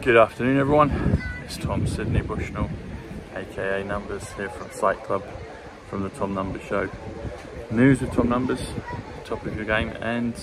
Good afternoon everyone, it's Tom Sydney Bushnell, aka Numbers, here from Psych.Club, from the Tom Numbers Show. News with Tom Numbers, top of your game, and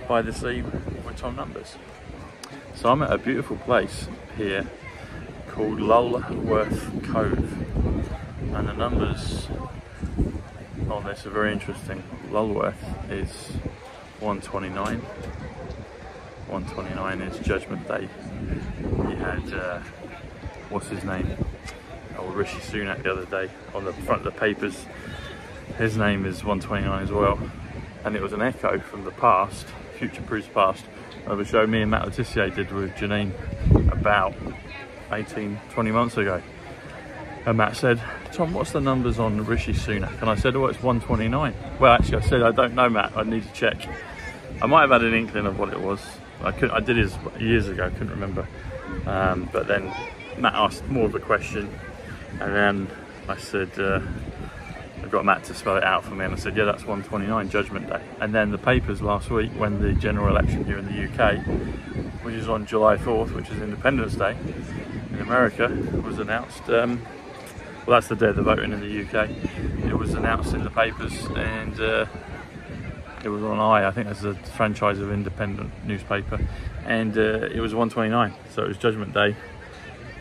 by the sea with Tom Numbers. So I'm at a beautiful place here called Lulworth Cove, and the numbers on this are very interesting. Lulworth is 129. 129 is Judgment Day. He had, what's his name? Oh, Rishi Sunak the other day on the front of the papers. His name is 129 as well. And it was an echo from the past, future-proof's past, of a show me and Matt Letitia did with Janine about 18, 20 months ago. And Matt said, Tom, what's the numbers on Rishi Sunak? And I said, oh, it's 129. Well, actually, I said, I don't know, Matt. I need to check. I might have had an inkling of what it was. I did his years ago, I couldn't remember. But then Matt asked more of a question, and then I said, I got Matt to spell it out for me, and I said, yeah, that's 129, Judgment Day. And then the papers last week, when the general election here in the UK, which is on July 4th, which is Independence Day in America, was announced. Well, that's the day of the voting in the UK. It was announced in the papers, and it was on I think that's a franchise of independent newspaper, and it was 129, so it was Judgment Day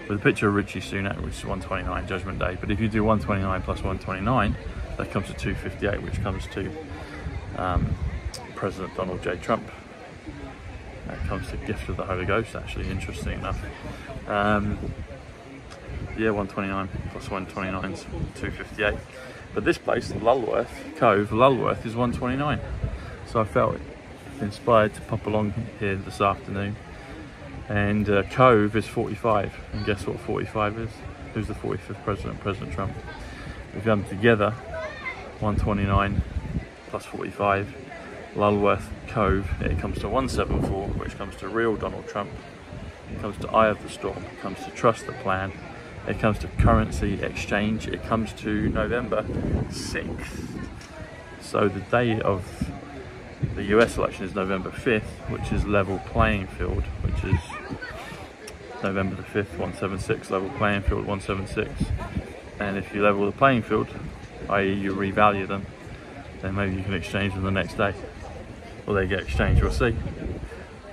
with a picture of Rishi Sunak, which is 129, Judgment Day. But if you do 129 plus 129, that comes to 258, which comes to President Donald J. Trump. That comes to Gift of the Holy Ghost, actually, interesting enough. Yeah, 129 plus 129 is 258. But this place, Lulworth Cove, Lulworth is 129. So I felt inspired to pop along here this afternoon. And Cove is 45. And guess what 45 is? Who's the 45th president? President Trump. We've done together 129 plus 45. Lulworth Cove, it comes to 174, which comes to real Donald Trump. It comes to Eye of the Storm. It comes to Trust the Plan. It comes to currency exchange. It comes to November 6th. So the day of the US election is November 5th, which is level playing field, which is November the 5th, 176, level playing field 176. And if you level the playing field, i.e. you revalue them, then maybe you can exchange them the next day. Or they get exchanged, we'll see.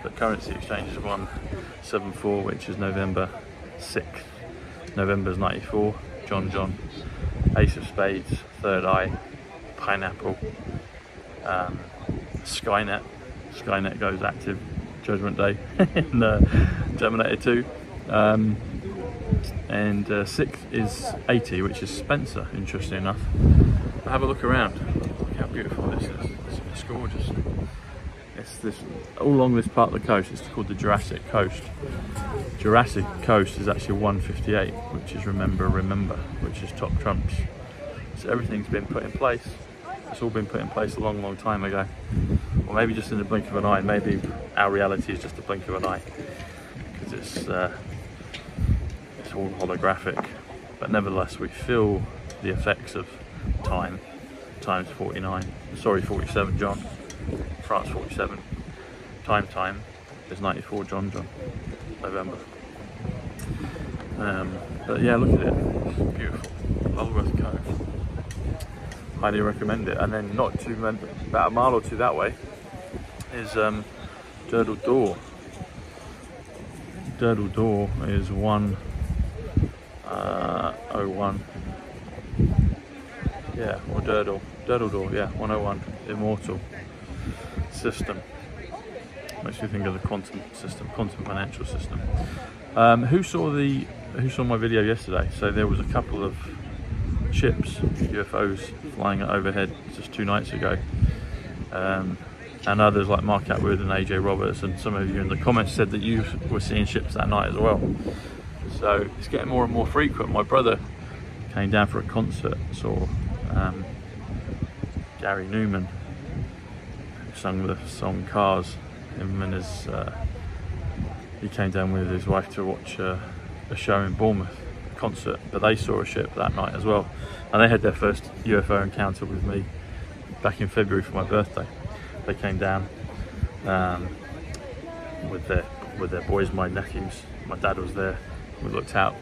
But currency exchange is 174, which is November 6th. November's 94, John, Ace of Spades, Third Eye, Pineapple, Skynet goes active, Judgment Day, in Terminator 2, and 6th is 80, which is Spencer, interesting enough. But have a look around, look how beautiful this is, it's gorgeous. It's this, all along this part of the coast, it's called the Jurassic Coast. Jurassic Coast is actually 158, which is remember, which is top trumps. So everything's been put in place. It's all been put in place a long time ago. Or maybe just in the blink of an eye. Maybe our reality is just a blink of an eye, because it's all holographic. But nevertheless, we feel the effects of time times 49. Sorry, 47, John. France 47. Time is 94, John, November. But yeah, look at it, it's beautiful. Lulworth Cove. Highly recommend it. And then not too about a mile or two that way is Durdle Door. Durdle Door is 101. Yeah, or Durdle Door, yeah, 101. Immortal system. Makes me think of the quantum system, quantum financial system. Who saw my video yesterday? So there was a couple of ships, UFOs, flying overhead just 2 nights ago, and others like Mark Atwood and AJ Roberts, and some of you in the comments said that you were seeing ships that night as well. So it's getting more and more frequent. My brother came down for a concert, saw Gary Newman, who sung the song Cars. Him and his, he came down with his wife to watch a show in Bournemouth, a concert, but they saw a ship that night as well, and they had their first UFO encounter with me back in February for my birthday. They came down with their with their boys, my nephews. My dad was there. We looked out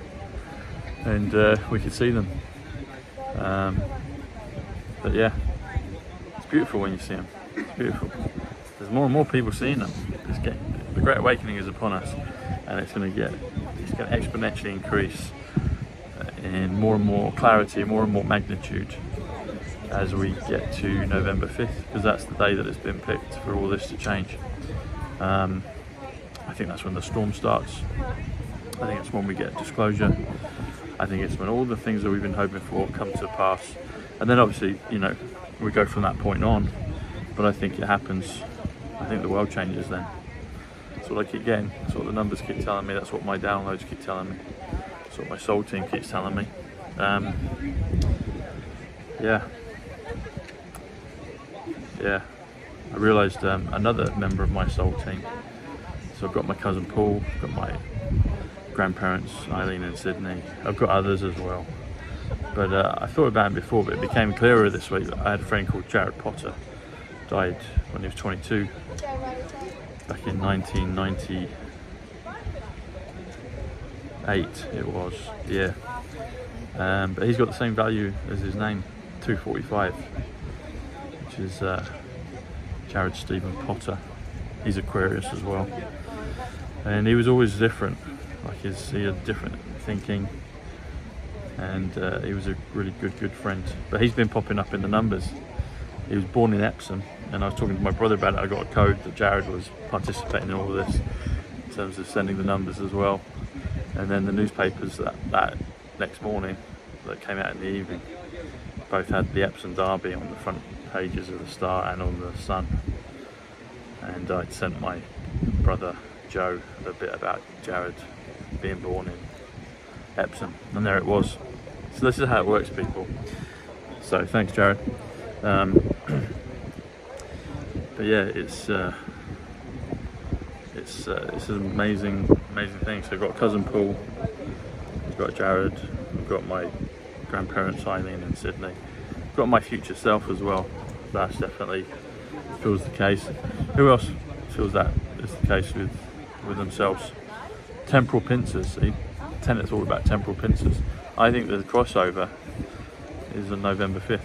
and we could see them. But yeah, it's beautiful when you see them. It's beautiful. There's more and more people seeing them. The Great Awakening is upon us, and it's going to exponentially increase in more and more clarity, more and more magnitude as we get to November 5th, because that's the day that it's been picked for all this to change. I think that's when the storm starts. I think it's when we get disclosure. I think it's when all the things that we've been hoping for come to pass. And then obviously, you know, we go from that point on. But I think it happens. I think the world changes then. That's what I keep getting. That's what the numbers keep telling me. That's what my downloads keep telling me. That's what my soul team keeps telling me. Yeah. I realised another member of my soul team. So I've got my cousin Paul, I've got my grandparents, Eileen and Sydney. I've got others as well. But I thought about it before, but it became clearer this week. I had a friend called Jared Potter, died when he was 22, back in 1998 it was, yeah. But he's got the same value as his name, 245, which is Jared Stephen Potter. He's Aquarius as well. And he was always different, like he had different thinking, and he was a really good friend. But he's been popping up in the numbers. He was born in Epsom, and I was talking to my brother about it. I got a code that Jared was participating in all of this in terms of sending the numbers as well. And then the newspapers that next morning that came out in the evening both had the Epsom Derby on the front pages of the Star and on the Sun. And I'd sent my brother Joe a bit about Jared being born in Epsom, and there it was. So this is how it works, people. So thanks, Jared. But yeah, it's an amazing thing. So I've got cousin Paul, I've got Jared, I've got my grandparents Eileen and Sydney, I've got my future self as well. That's definitely feels the case. Who else feels that is the case with themselves? Temporal pincers, see? Tenet's all about temporal pincers. I think the crossover is on November 5th.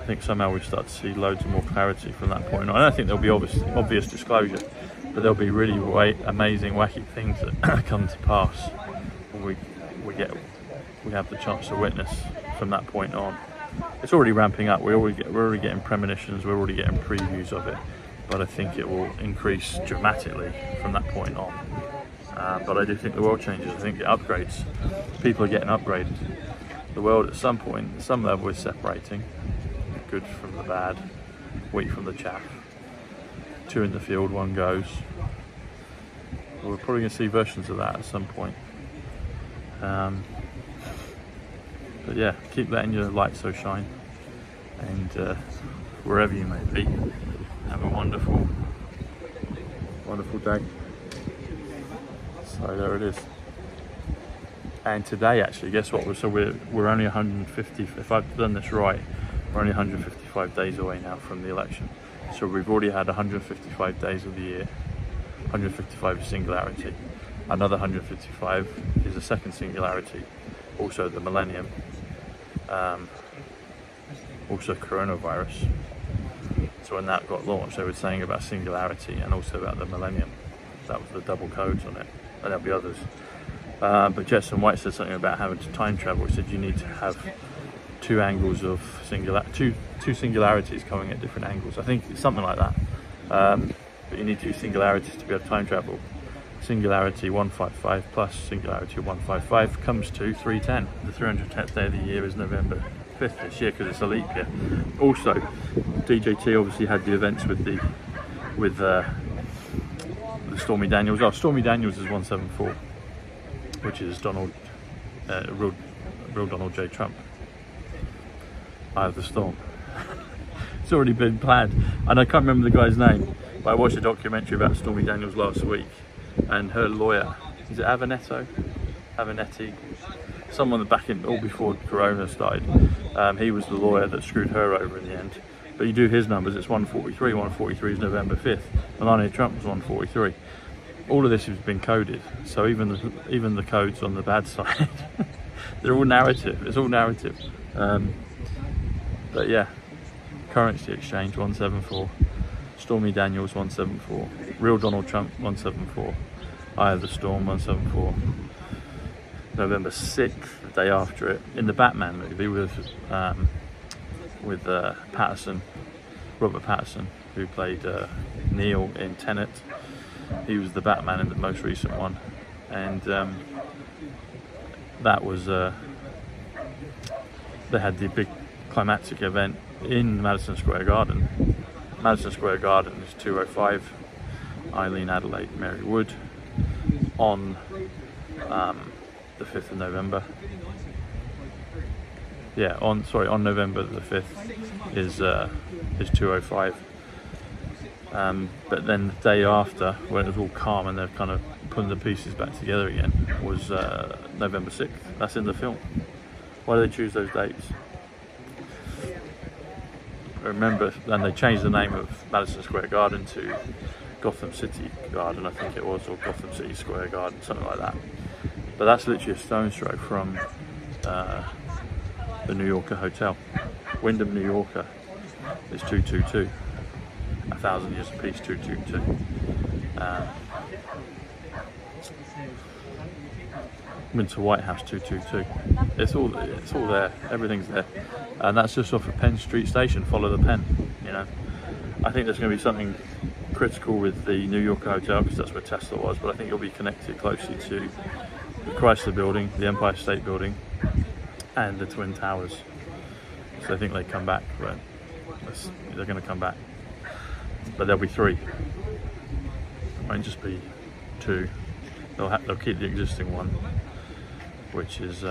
I think somehow we start to see loads of more clarity from that point on. I don't think there'll be obvious disclosure, but there'll be really amazing, wacky things that come to pass when we have the chance to witness from that point on. It's already ramping up. We're already getting premonitions. We're already getting previews of it, but I think it will increase dramatically from that point on. But I do think the world changes. I think it upgrades. People are getting upgraded. The world at some point, at some level, is separating the good from the bad, wheat from the chaff. Two in the field, one goes. We're probably going to see versions of that at some point. But yeah, keep letting your light so shine, and wherever you may be, have a wonderful day. So there it is. And today, actually, guess what? So we're only 150. If I've done this right, we're only 155 days away now from the election. So we've already had 155 days of the year. 155 is singularity. Another 155 is a second singularity. Also the millennium. Also coronavirus. So when that got launched, they were saying about singularity and also about the millennium. That was the double codes on it, and there'll be others. But Jetson White said something about having to time travel. He said you need to have two angles of two singularities coming at different angles. I think it's something like that. But you need two singularities to be able to time travel. Singularity 155 plus singularity 155 comes to 310. The 310th day of the year is November 5th this year because it's a leap year. Also, DJT obviously had the events with the Stormy Daniels. Oh, Stormy Daniels is 174, which is real Donald J. Trump. Eye of the Storm. It's already been planned, and I can't remember the guy's name, but I watched a documentary about Stormy Daniels last week, and her lawyer, is it Avenetti? Someone back in, all before Corona started, he was the lawyer that screwed her over in the end. But you do his numbers, it's 143. 143 is November 5th. Melania Trump was 143. all of this has been coded, so even the codes on the bad side, they're all narrative. It's all narrative. But yeah, currency exchange 174, Stormy Daniels 174, real Donald Trump 174, Eye of the Storm 174. November 6th, the day after it, in the Batman movie with Patterson, Robert Patterson, who played Neil in Tenet. He was the Batman in the most recent one, and that was they had the big climactic event in Madison Square Garden. Madison Square Garden is 205 Eileen Adelaide Mary Wood on the 5th of November. Yeah, on November the 5th is 205. But then the day after, when it was all calm and they're kind of putting the pieces back together again, was November 6th. That's in the film. Why do they choose those dates? I remember, and they changed the name of Madison Square Garden to Gotham City Garden, I think it was, or Gotham City Square Garden, something like that. But that's literally a stone's throw from the New Yorker Hotel. Wyndham New Yorker is 222. 1,000 years apiece, 222. Winter White House 222. It's all there. Everything's there, and that's just off of Penn Street Station. Follow the Penn. You know, I think there's going to be something critical with the New Yorker Hotel because that's where Tesla was. But I think it'll be connected closely to the Chrysler Building, the Empire State Building, and the Twin Towers. So I think they come back. But they're going to come back. But there'll be 3. It won't just be 2. They'll keep the existing one, which is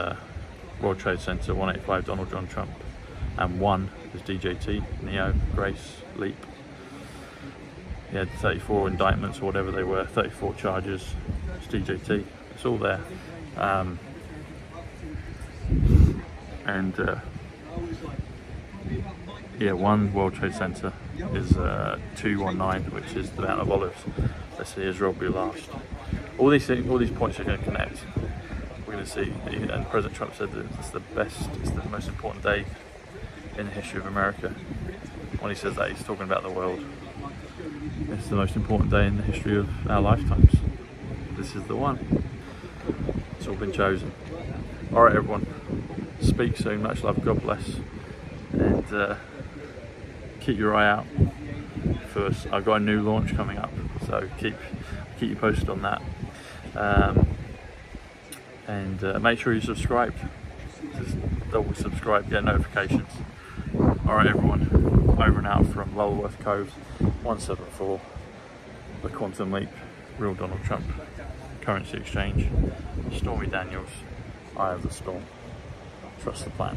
World Trade Center 185 Donald John Trump, and 1 is DJT, Neo, Grace, Leap. He had 34 indictments or whatever they were, 34 charges. It's DJT. It's all there. Yeah, 1 World Trade Center is 219, which is the Mount of Olives. Let's see Israel be last. All these points are going to connect. We're going to see, and President Trump said that it's the most important day in the history of America. When he says that, he's talking about the world. It's the most important day in the history of our lifetimes. This is the one. It's all been chosen. All right, everyone. Speak soon. Much love. God bless. And keep your eye out for. I've got a new launch coming up, so keep you posted on that. And make sure you subscribe. Just double subscribe, get notifications. All right, everyone. Over and out from Lulworth Cove 174. The Quantum Leap. Real Donald Trump. Currency exchange. Stormy Daniels. Eye of the Storm. Trust the plan.